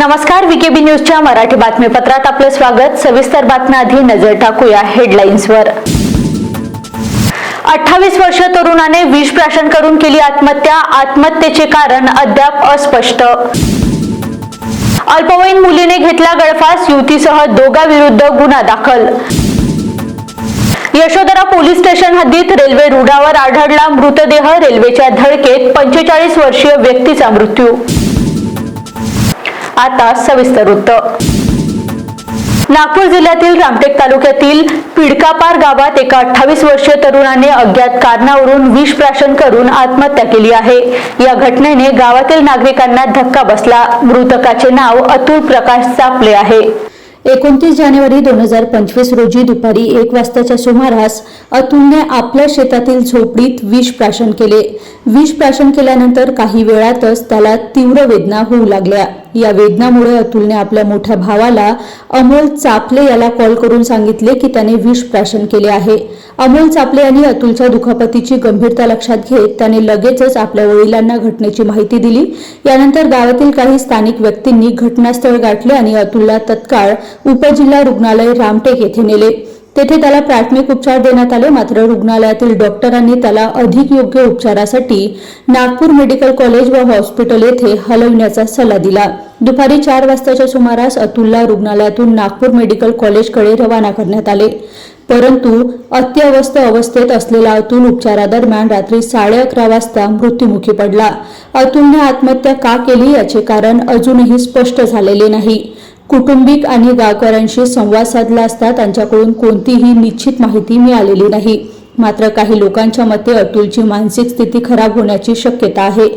नमस्कार, विकेबी न्यूजच्या मराठी बातमीपत्रात आपलं स्वागत। सविस्तर बातम्याआधी नजर टाकूया हेडलाईन्सवर। 28 वर्षीय तरुणाने विष प्राशन करून केली आत्महत्या। आत्महत्येचे कारण अद्याप अस्पष्ट। अल्पवयीन मुलीने घेतला गळफास, युवतीसह दोघांविरुद्ध गुन्हा दाखल। यशोधरा पोलीस स्टेशन हद्दीत रेल्वे रुळावर आढळला मृतदेह, रेल्वेच्या धडकेत 45 वर्षीय व्यक्तीचा मृत्यू। आता सविस्तर वृत्त। नागपूर जिल्ह्यातील रामटेक तालुक्यातील पिडकापार गावात एका 28 वर्षीय तरुणाने अज्ञात कारणावरून विष प्राशन करून आत्महत्या केली आहे। या घटनेने गावातील नागरिकांना धक्का बसला। मृतकाचे नाव अतुल प्रकाश चापले आहे। 29 जानेवारी 2025 रोजी दुपारी 1 वाजताच्या सुमारास अतुलने आपल्या शेतातील झोपडीत विष प्राशन केले। विष प्राशन केल्यानंतर काही वेळातच त्याला तीव्र वेदना होऊ लागल्या। या वेदनामुळे अतुलने आपल्या मोठ्या भावाला अमोल चापले याला कॉल करून सांगितले की त्याने विष प्राशन केले आहे। अमोल चापले यांनी अतुलच्या दुखापतीची गंभीरता लक्षात घेत त्याने लगेचच आपल्या वडिलांना घटनेची माहिती दिली। यानंतर गावातील काही स्थानिक व्यक्तींनी घटनास्थळ गाठले आणि अतुलला तत्काळ उपजिल्हा रुग्णालय रामटेक येथे नेले। तेथे त्याला प्राथमिक उपचार देण्यात आले, मात्र रुग्णालयातील डॉक्टरांनी त्याला अधिक योग्य उपचारासाठी नागपूर मेडिकल कॉलेज व हॉस्पिटल येथे हलविण्याचा सल्ला दिला। दुपारी 4 वाजताच्या सुमारास अतुलला रुग्णालयातून नागपूर मेडिकल कॉलेजकडे रवाना करण्यात आले, परंतु अत्यवस्थ अवस्थेत असलेला अतुल उपचारादरम्यान रात्री 11:30 वाजता मृत्युमुखी पडला। अतुलने आत्महत्या का केली याचे कारण अजूनही स्पष्ट झालेले नाही। कुटुंबिक आणि गावकऱ्यांशी संवाद साधला असता त्यांच्याकडून कोणतीही निश्चित माहिती मिळालेली नाही। मात्र काही लोकांच्या मते अतुलची मानसिक स्थिती खराब होण्याची शक्यता आहे।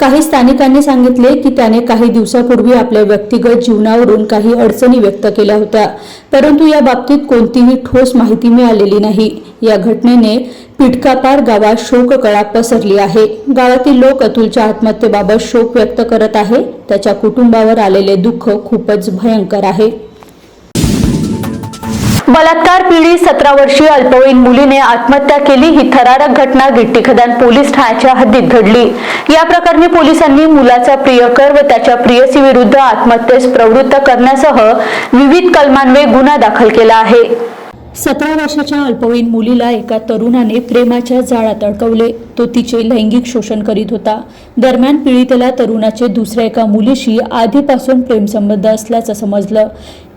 काही स्थानिकांनी सांगितले की त्याने काही दिवसापूर्वी आपल्या व्यक्तिगत जीवनावरून काही अडचणी व्यक्त केल्या होत्या, परंतु या बाबतीत कोणतीही ठोस माहिती मिळालेली नाही। या घटनेने पिडकापार गावात शोककळा पसरली आहे। गावातील लोक अतुलच्या आत्महत्येबाबत शोक व्यक्त करत आहे। त्याच्या कुटुंबावर आलेले दुःख खूपच भयंकर आहे। बलात्कार पीडित 17 वर्षीय अल्पवयीन मुलीने आत्महत्या केली। ही थरारक घटना गिट्टीखदान पोलीस ठाण्याच्या हद्दीत घडली। या प्रकरणी पोलिसांनी मुलाचा प्रियकर व त्याच्या प्रेयसी विरुद्ध आत्महत्येस प्रवृत्त करण्यासह विविध कलमान्वये गुन्हा दाखल केला आहे। 17 वर्षाच्या अल्पवयीन मुलीला एका तरुणाने प्रेमाच्या जाळ्यात अडकवले। तो तिचे लैंगिक शोषण करीत होता। दरम्यान पीडितेला तरुणाचे दुसऱ्या एका मुलीशी आधीपासून प्रेमसंबंध असल्याचं समजलं।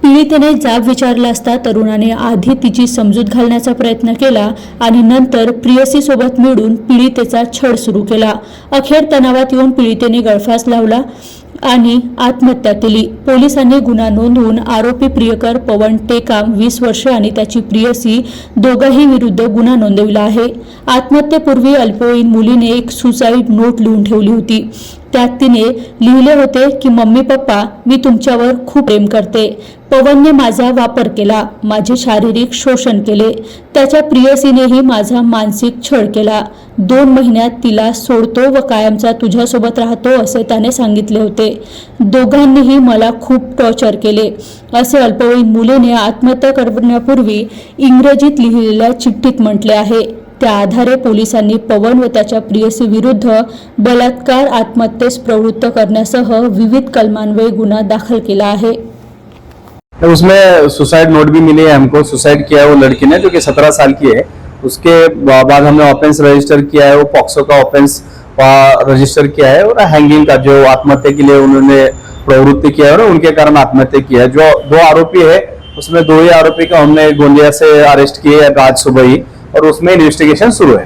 पीडितेने जाब विचारला असता तरुणाने आधी तिची समजूत घालण्याचा प्रयत्न केला आणि नंतर प्रेयसीसोबत मिळून पीडितेचा छळ सुरू केला। अखेर तणावात येऊन पीडितेने गळफास लावला आणि आत्महत्या केली। पोलिसांनी गुन्हा नोंदवून आरोपी प्रियकर पवन टेकाम 20 वर्षे आणि त्याची प्रेयसी दोघांही विरुद्ध गुन्हा नोंदविला आहे। आत्महत्येपूर्वी अल्पवयीन मुलीने एक सुसाईड नोट लिहून ठेवली होती। त्यात तिने लिहिले होते की मम्मी पप्पा, मी तुमच्यावर खूप प्रेम करते। पवनने माझा वापर केला, माझे शारीरिक शोषण केले। त्याच्या प्रेयसीनेही माझा मानसिक छळ केला। 2 महिन्यात तिला सोडतो व कायमचा तुझ्यासोबत राहतो असे त्याने सांगितले होते। दोघांनीही मला खूप टॉर्चर केले, असे अल्पवयीन मुलीने आत्महत्या करण्यापूर्वी इंग्रजीत लिहिलेल्या चिठ्ठीत म्हटले आहे। त्या आधारे पोलिसांनी पवन व त्याच्या प्रेयसी विरुद्ध बलात्कार, आत्महत्येस प्रवृत्त करण्यासह विविध कलमान्वये गुन्हा दाखल केला आहे। उसमें सुसाइड नोट भी मिले है हमको। सुसाइड किया है वो लड़की ने, जो कि 17 साल की है। उसके बाद हमने ऑफेंस रजिस्टर किया है, वो पॉक्सो का ऑफेंस रजिस्टर किया है और हैंगिंग का जो आत्महत्या के लिए उन्होंने प्रवृत्ति किया है, उनके कारण आत्महत्या किया है। जो 2 आरोपी है उसमें 2 ही आरोपी का हमने गोंदिया से अरेस्ट किए है आज सुबह ही, और उसमें इन्वेस्टिगेशन शुरू है।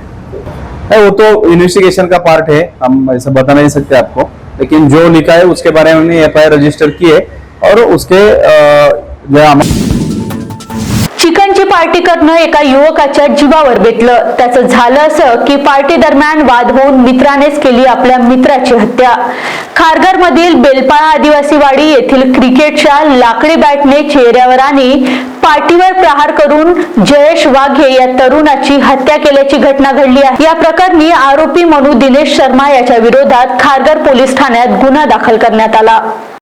वो तो इन्वेस्टिगेशन का पार्ट है, हम ऐसा बता नहीं सकते आपको, लेकिन जो लिखा है उसके बारे में हमने FIR रजिस्टर की है और उसके चिकनची पार्टी करणं एका युवकाच्या जीवावर बेतलं। त्याचं झालं असं की पार्टी दरम्यान वाद होऊन मित्रानेच केली आपल्या मित्राची हत्या। खारघरमधील बेलपाळा आदिवासी वाडी येथील क्रिकेटच्या लाकडी बॅटने चेहऱ्यावर आणि पाठीवर प्रहार करून जयेश वाघे या तरुणाची हत्या केल्याची घटना घडली आहे। या प्रकरणी आरोपी म्हणून दिनेश शर्मा याच्या विरोधात खारघर पोलीस ठाण्यात गुन्हा दाखल करण्यात आला।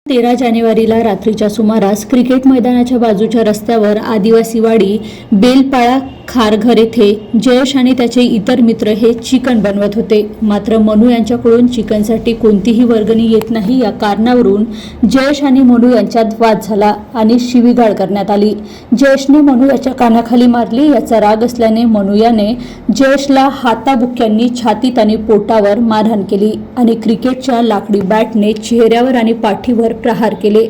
13 जानेवारीला रात्रीच्या सुमारास क्रिकेट मैदानाच्या बाजूच्या रस्त्यावर आदिवासीवाडी बेलपाळा खारघर येथे जयेश आणि त्याचे इतर मित्र हे चिकन बनवत होते. मात्र मनू यांच्याकडून चिकनसाठी कोणतीही वर्गणी येत नाही या कारणावरून जयेश आणि मनू यांच्यात वाद झाला आणि शिवीगाळ करण्यात आली. जयेशने मनू याच्या कानाखाली मारली. याचा राग असल्याने मनू याने जयेशला हाताबुक्क्यांनी छातीत आणि पोटावर मारहाण केली आणि क्रिकेटच्या लाकडी बॅटने चेहऱ्यावर आणि पाठीवर प्रहार केले.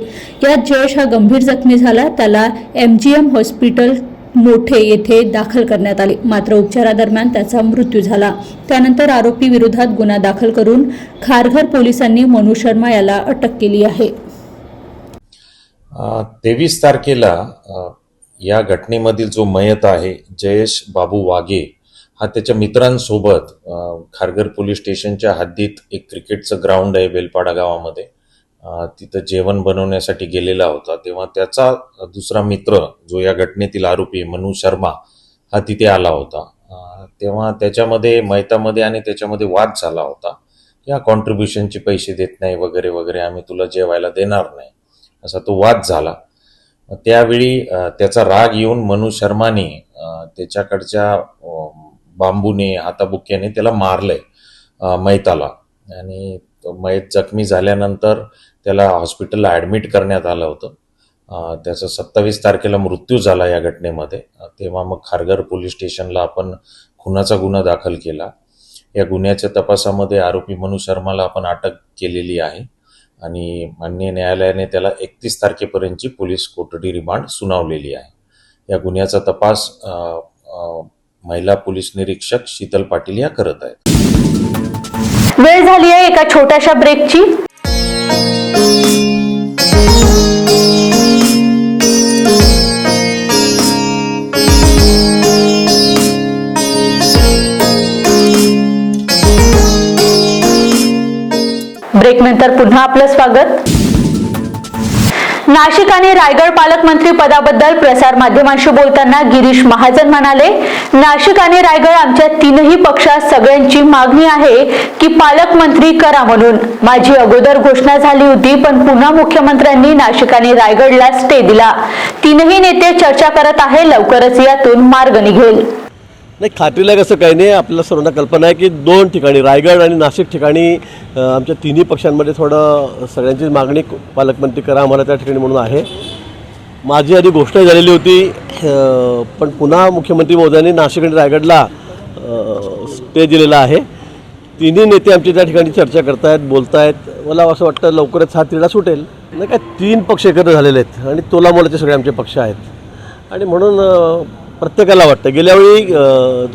यात जयेश हा गंभीर जखमी झाला. त्याला MGM हॉस्पिटल मोठे येथे दाखल करण्यात आले. मात्र उपचारादरम्यान त्याचा मृत्यू झाला. त्यानंतर आरोपी विरोधात गुन्हा दाखल करून खारघर पोलिसांनी मनू शर्मा याला अटक केली आहे. 23 तारखेला या घटनेमधील जो मयत आहे जयेश बाबू वाघे हा त्याच्या मित्रांसोबत खारघर पोलीस स्टेशनच्या हद्दीत एक क्रिकेटचं ग्राउंड आहे बेलपाडा गावामध्ये, तिथं जेवण बनवण्यासाठी गेलेला होता. तेव्हा त्याचा दुसरा मित्र जो या घटनेतील आरोपी मनू शर्मा हा तिथे आला होता. तेव्हा त्याच्यामध्ये मयतामध्ये आणि त्याच्यामध्ये वाद झाला होता. या कॉन्ट्रीब्युशनचे पैसे देत नाही वगैरे वगैरे, आम्ही तुला जेवायला देणार नाही, असा तो वाद झाला. त्यावेळी त्याचा राग येऊन मनू शर्माने त्याच्याकडच्या बांबूने हाताबुक्क्याने त्याला मारलंय मयताला आणि मयत जखमी झाल्यानंतर त्याला हॉस्पिटलला ॲडमिट करण्यात आलं होतं. त्याचा 27 तारखेला मृत्यू झाला या घटनेमध्ये. तेव्हा मग खारघर पोलीस स्टेशनला आपण खुनाचा गुन्हा दाखल केला. या गुन्ह्याच्या तपासामध्ये आरोपी मनू शर्माला आपण अटक केलेली आहे आणि माननीय न्यायालयाने त्याला 31 तारखेपर्यंतची पोलीस कोठडी रिमांड सुनावलेली आहे. या गुन्ह्याचा तपास महिला पोलीस निरीक्षक शीतल पाटील या करत आहेत. वेळ झाली आहे एका छोट्याशा ब्रेकची. ब्रेकनंतर पुन्हा आपलं स्वागत. नाशिक आणि रायगड पालकमंत्री पदाबद्दल प्रसार माध्यमांशी बोलताना गिरीश महाजन म्हणाले, नाशिक आणि रायगड आमच्या तीनही पक्षात सगळ्यांची मागणी आहे की पालकमंत्री करा म्हणून. माझी अगोदर घोषणा झाली होती, पण पुन्हा मुख्यमंत्र्यांनी नाशिक आणि रायगडला स्टे दिला. तीनही नेते चर्चा करत आहे, लवकरच यातून मार्ग निघेल. नाही, खात्रीला कसं काही नाही. आपल्याला सर्वांना कल्पना आहे की 2 ठिकाणी रायगड आणि नाशिक ठिकाणी आमच्या तिन्ही पक्षांमध्ये थोडं सगळ्यांचीच मागणी पालकमंत्री करा आम्हाला त्या ठिकाणी म्हणून आहे. माझी आधी घोषणा झालेली होती, पण पुन्हा मुख्यमंत्री महोदयांनी नाशिक आणि रायगडला स्टे दिलेला आहे. तिन्ही नेते आमच्या त्या ठिकाणी चर्चा करतायत, बोलतायत. मला असं वाटतं लवकरच हा तिढा सुटेल. नाही काय 3 पक्ष एकत्र झालेले आहेत आणि तोलामोलाचे सगळे आमचे पक्ष आहेत आणि म्हणून प्रत्येकाला वाटतं. गेल्यावेळी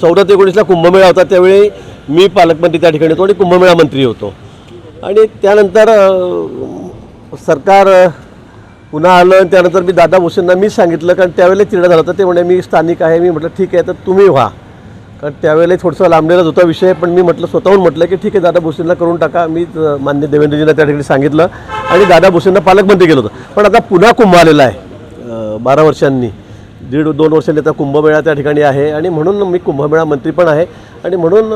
14 ते 19ला कुंभमेळा होता, त्यावेळी मी पालकमंत्री त्या ठिकाणी होतो आणि कुंभमेळा मंत्री होतो आणि त्यानंतर सरकार पुन्हा आलं आणि त्यानंतर मी दादा भुसेंना मीच सांगितलं, कारण त्यावेळेला तिरडा झाला होता. ते म्हणे मी स्थानिक आहे. मी म्हटलं ठीक आहे, तर तुम्ही व्हा, कारण त्यावेळेला थोडंसं लांबलेलाच होता विषय. पण मी म्हटलं स्वतःहून म्हटलं की ठीक आहे दादा भुसेंना करून टाका. मी मान्य देवेंद्रजींना त्या ठिकाणी सांगितलं आणि दादा भुसेंना पालकमंत्री केलं होतं. पण आता पुन्हा कुंभ आलेला आहे 12 वर्षांनी, 1.5-2 वर्षांनी आता कुंभमेळा त्या ठिकाणी आहे आणि म्हणून मी कुंभमेळा मंत्री पण आहे आणि म्हणून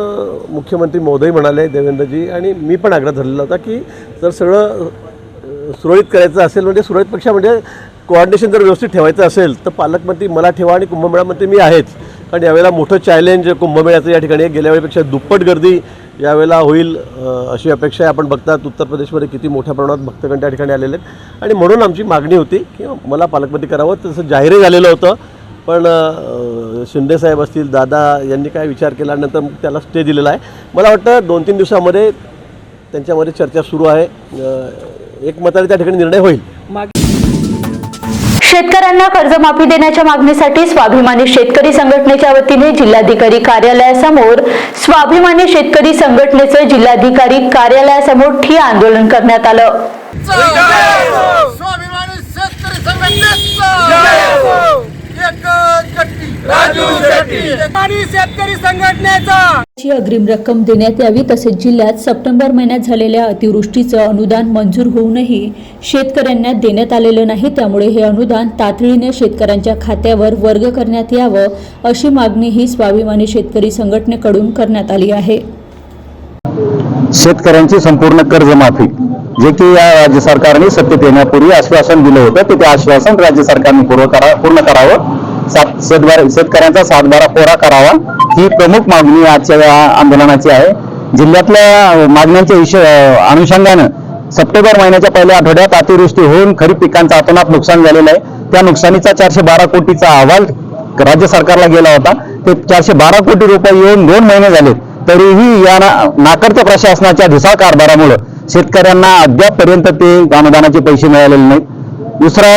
मुख्यमंत्री महोदय म्हणाले देवेंद्रजी आणि मी पण आग्रह धरलेला होता की जर सगळं सुरळीत करायचं असेल, म्हणजे सुरळीतपेक्षा म्हणजे कोऑर्डिनेशन जर व्यवस्थित ठेवायचं असेल तर पालकमंत्री मला ठेवा आणि कुंभमेळा मंत्री मी आहेच. कारण यावेळेला मोठं चॅलेंज कुंभमेळ्याचं या ठिकाणी गेल्या वेळेपेक्षा दुप्पट गर्दी यावेळेला होईल अशी अपेक्षा आहे. आपण बघतात उत्तर प्रदेशमध्ये किती मोठ्या प्रमाणात भक्तगण त्या ठिकाणी आलेले आहेत आणि म्हणून आमची मागणी होती की मला पालकमंत्री करावं. तसं जाहीरही झालेलं होतं, पण शिंदेसाहेब असतील, दादा यांनी काय विचार केल्यानंतर त्याला स्टे दिलेला आहे. मला वाटतं 2-3 दिवसामध्ये त्यांच्यामध्ये चर्चा सुरू आहे, एकमताने त्या ठिकाणी निर्णय होईल. शेतकऱ्यांना कर्जमाफी देण्याच्या मागणीसाठी स्वाभिमानी शेतकरी संघटनेच्या वतीने जिल्हाधिकारी कार्यालयासमोर स्वाभिमानी शेतकरी संघटनेचे जिल्हाधिकारी कार्यालयासमोर ठिय्या आंदोलन करण्यात आलं. स्वाभिमानी शेतकरी संघटनेचा शेतकरी संघटनेचा ची अग्रिम रक्कम देण्यात यावी. तसेच जिल्ह्यात सप्टेंबर महिन्यात झालेल्या अतिवृष्टीचं अनुदान मंजूर होऊनही शेतकऱ्यांना देण्यात आलेलं नाही. त्यामुळे हे अनुदान तातडीने शेतकऱ्यांच्या खात्यावर वर्ग करण्यात यावं अशी मागणी ही स्वाभिमानी शेतकरी संघटनेकडून करण्यात आली आहे. शेतकऱ्यांची संपूर्ण कर्जमाफी जे की या राज्य सरकारने सत्तेत येण्यापूर्वी आश्वासन दिलं होतं ते आश्वासन राज्य सरकारने पूर्ण करावं. शेतकऱ्यांचा 7/12 कोरा करावा ही प्रमुख मागणी आजच्या या आंदोलनाची आहे. जिल्ह्यातल्या मागण्यांच्या अनुषंगानं सप्टेंबर महिन्याच्या पहिल्या आठवड्यात अतिवृष्टी होऊन खरीप पिकांचं अतोनात नुकसान झालेलं आहे. त्या नुकसानीचा 412 कोटीचा अहवाल राज्य सरकारला गेला होता. ते 412 कोटी रुपये येऊन 2 महिने झाले तरीही या नाकर्ते प्रशासनाच्या ढिसाळ कारभारामुळे शेतकऱ्यांना अद्यापपर्यंत ते अनुदानाचे पैसे मिळालेले नाहीत. दुसरा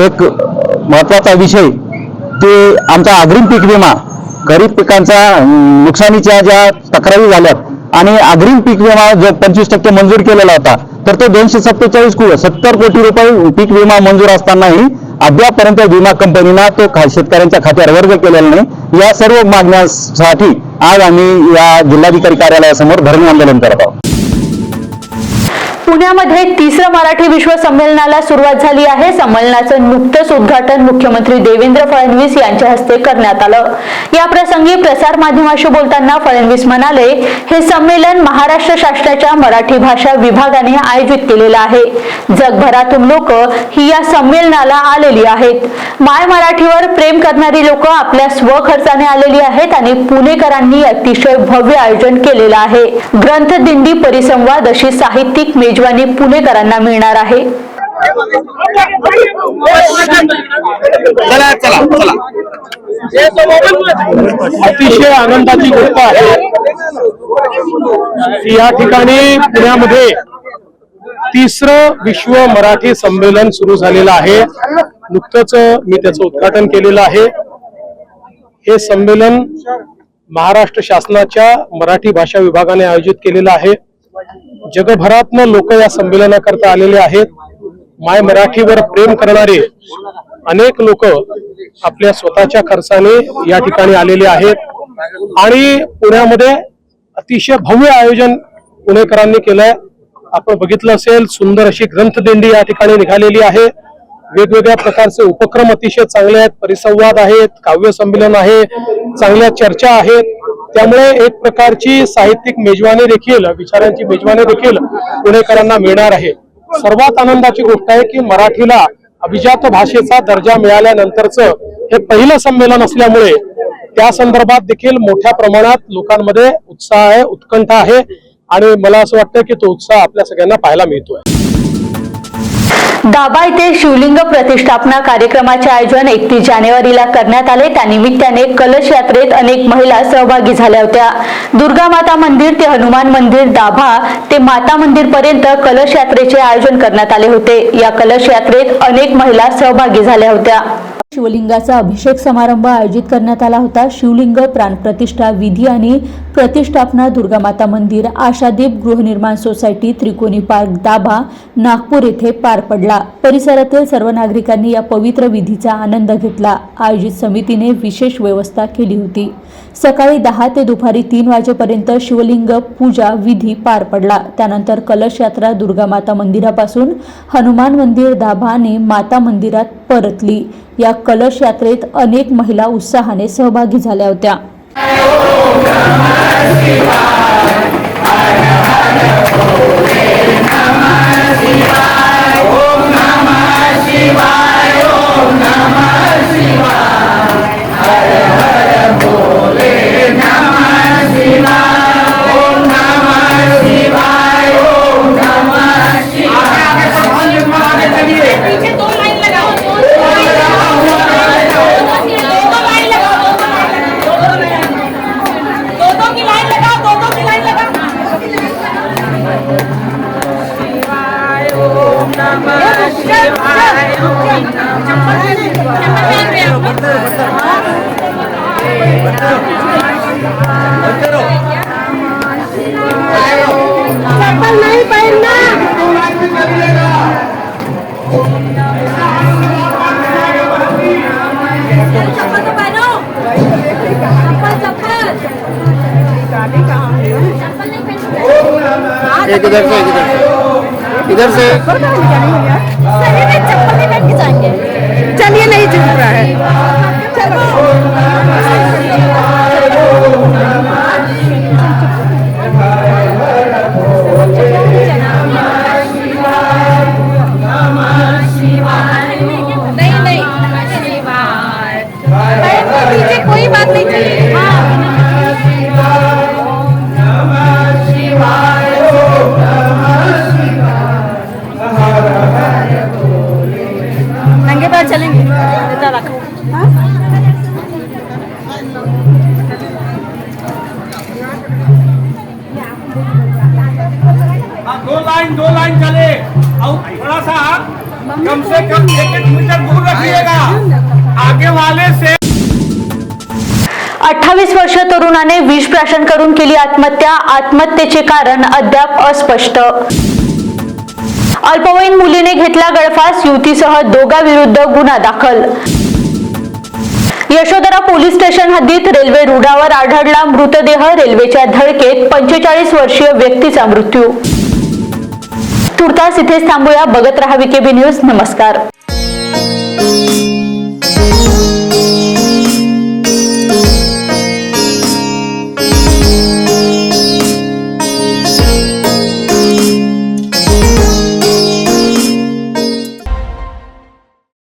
एक महत्वाचा विषय की आमचा अग्रिम पीक विमा खरीप पिकांचा नुकसानीच्या ज्या तक्रारी झाल्यात आणि अग्रिम पीक विमा जो 25% मंजूर केलेला होता तर तो 270 कोटी रुपये पीक विमा मंजूर असतानाही अद्यापपर्यंत विमा कंपनीना तो शेतकऱ्यांच्या खात्यावर वर्ग केलेला नाही. या सर्व मागण्यासाठी आज आम्ही या जिल्हाधिकारी कार्यालयासमोर धरणे आंदोलन करत आहोत. पुण्यामध्ये 3रं मराठी विश्व संमेलनाला सुरुवात झाली आहे. संमेलनाचं नुकतंच उद्घाटन मुख्यमंत्री देवेंद्र फडणवीस यांच्या हस्ते करण्यात आलं. या प्रसंगी प्रसार माध्यमांशी बोलताना फडणवीस म्हणाले, हे संमेलन महाराष्ट्र शासनाच्या मराठी भाषा विभागाने आयोजित केलेलं आहे. जगभरातून लोक ही या संमेलनाला आलेली आहेत. माय मराठीवर प्रेम करणारी लोक आपल्या स्वखर्चाने आलेली आहेत आणि पुणेकरांनी अतिशय भव्य आयोजन केलेलं आहे. ग्रंथदिंडी, परिसंवाद अशी साहित्यिक मेजवानी पुणेकरांना मिळणार आहे. अतिशय आनंदाची गोष्ट आहे की या ठिकाणी पुण्यामध्ये 3रं विश्व मराठी संमेलन सुरू झालेलं आहे. नुकतंच मी त्याचं उद्घाटन केलेलं आहे. हे संमेलन महाराष्ट्र शासनाच्या मराठी भाषा विभागाने आयोजित केलेलं आहे. जगभरातनं लोक या संमेलनाकरता आलेले आहेत. माय मराठीवर प्रेम करणारे अनेक लोक आपल्या स्वतःच्या खर्चाने या ठिकाणी आलेले आहेत आणि पुण्यामध्ये अतिशय भव्य आयोजन पुणेकरांनी केलंय. आपण बघितलं असेल, सुंदर अशी ग्रंथदिंडी या ठिकाणी निघालेली आहे. वेगवेगळ्या प्रकारचे उपक्रम अतिशय चांगले आहेत. परिसंवाद आहेत, काव्य संमेलन आहे, चांगल्या चर्चा आहेत. त्यामुळे एक प्रकारची साहित्यिक मेजवानी देखील, विचारांची मेजवानी देखील पुणेकरांना मिळणार आहे. सर्वात आनंदाची गोष्ट आहे की मराठीला अभिजात भाषेचा दर्जा मिळाल्यानंतरचं हे पहिलं संमेलन असल्यामुळे त्या संदर्भात देखील मोठ्या प्रमाणात लोकांमध्ये उत्साह आहे, उत्कंठा आहे आणि मला असं वाटतं की तो उत्साह आपल्या सगळ्यांना पाहायला मिळतोय. दाभा येथे शिवलिंग प्रतिष्ठापना कार्यक्रमाचे आयोजन 31 जानेवारीला करण्यात आले. त्यानिमित्ताने कलश यात्रेत अनेक महिला सहभागी झाल्या होत्या. दुर्गा माता मंदिर ते हनुमान मंदिर, दाभा ते माता मंदिर पर्यंत कलश यात्रेचे आयोजन करण्यात आले होते. या कलश यात्रेत अनेक महिला सहभागी झाल्या होत्या. शिवलिंगाचा अभिषेक समारंभ आयोजित करण्यात आला होता. शिवलिंग प्राणप्रतिष्ठा विधी आणि प्रतिष्ठापना दुर्गामाता मंदिर, आशादीप गृहनिर्माण सोसायटी, त्रिकोणी पार्क, दाभा, नागपूर येथे पार पडला. परिसरातील सर्व नागरिकांनी या पवित्र विधीचा आनंद घेतला. आयोजित समितीने विशेष व्यवस्था केली होती. सकाळी 10 ते दुपारी 3 वाजेपर्यंत शिवलिंग पूजा विधी पार पडला. त्यानंतर कलश यात्रा दुर्गामाता मंदिरापासून हनुमान मंदिर, दाभा आणि माता मंदिरात परतली. या कलश यात्रेत अनेक महिला उत्साहाने सहभागी झाल्या होत्या. चप्पल नहीं पहनना। चप्पल तो पहनो। चप्पल इधर से चप्पल नहीं पहन के जाएंगे। चलिए, नहीं चल रहा है, चलो। बात नहीं थी। नंगे पैर चलेंगे इतना रखो। दो लाइन चले और थोड़ा सा कम से कम 1 मीटर दूर रखिएगा आगे वाले से। 28 वर्षीय तरुणाने विष प्राशन करून केली आत्महत्या. आत्महत्येचे कारण अद्याप अस्पष्ट. अल्पवयीन मुलीने घेतला गळफास. युवतीसह दोघांविरुद्ध गुन्हा दाखल. यशोधरा पोलीस स्टेशन हद्दीत रेल्वे रुळावर आढळला मृतदेह. रेल्वेच्या धडकेत 45 वर्षीय व्यक्तीचा मृत्यू. तुर्तास इथेच थांबूया. बघत रहा वीकेबी न्यूज. नमस्कार.